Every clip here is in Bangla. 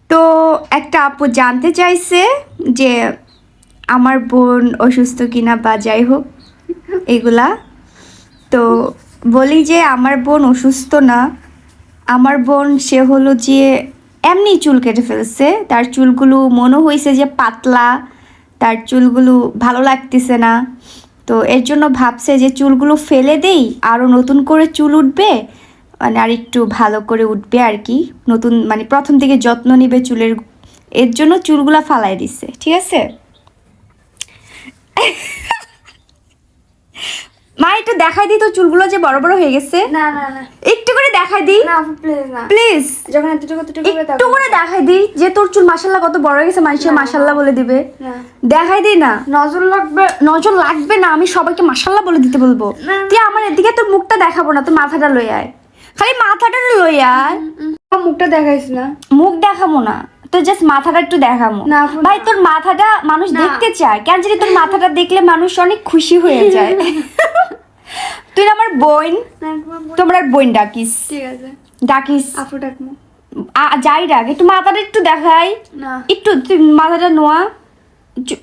তো একটা আপু জানতে চাইছে যে আমার বোন অসুস্থ কিনা বা যাই হোক এগুলা। তো বলি যে আমার বোন অসুস্থ না। আমার বোন সে হলো যে এমনি চুল কেটে ফেলছে। তার চুলগুলো মনে হয়েছে যে পাতলা, তার চুলগুলো ভালো লাগতেছে না। তো এর জন্য ভাবছে যে চুলগুলো ফেলে দেই, আরও নতুন করে চুল উঠবে, মানে আর একটু ভালো করে উঠবে আর কি। নতুন মানে প্রথম থেকে যত্ন নিবে চুলের, এর জন্য চুলগুলা ফালাই দিচ্ছে। ঠিক আছে মা, একটু দেখাই দিই তো চুলগুলো যে বড় বড় হয়ে গেছে। না না না একটু করে দেখাই দিই না আপু প্লিজ না, প্লিজ, যখন এতটুকু হবে একটু করে দেখাই দিই যে তোর চুল মাশাল্লাহ কত বড় হয়ে গেছে, মানুষে না, মাশাল্লাহ বলে দিবে। না দেখাই দিই না, নজর লাগবে। নজর লাগবে না, আমি সবাইকে মাশাল্লাহ বলে দিতে বলবো। না, তুই আমার এদিকে তোর মুখটা দেখাবো না, তোর মাথাটা লই আয়, খালি মাথাটা লই আয়। মুখটা দেখাইস না। মুখ দেখাবো না, তোর জাস্ট মাথাটা একটু দেখাবো। না, আপু, ভাই না। তোর মাথাটা মানুষ না। দেখতে চায় কেন জানি, তোর মাথাটা দেখলে মানুষ অনেক খুশি হয়ে যায়। তুই না আমার বোন, না, আপু, তোমরা বোন ডাকিস, ঠিক আছে ডাকিস আপু ডাকমু। যাই ডাক, একটু মাথাটা একটু দেখাই, না একটু তুই মাথাটা নোয়া,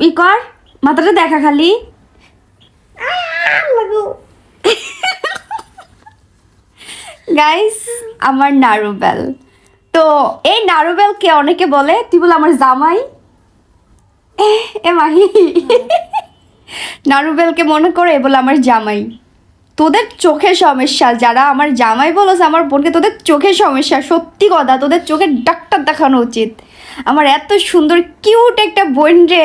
ই কর, মাথাটা দেখা খালি। গাইস, আমার নারুবেল। তো এই নারুবেলকে অনেকে বলে, তুই বল আমার জামাই। এ মাহি, নারুবেলকে মনে করে বলে আমার জামাই। তোদের চোখের সমস্যা, যারা আমার জামাই বলছে আমার বোনকে, তোদের চোখের সমস্যা। সত্যি কথা, তোদের চোখের ডাক্তার দেখানো উচিত। আমার এত সুন্দর কিউট একটা বোন রে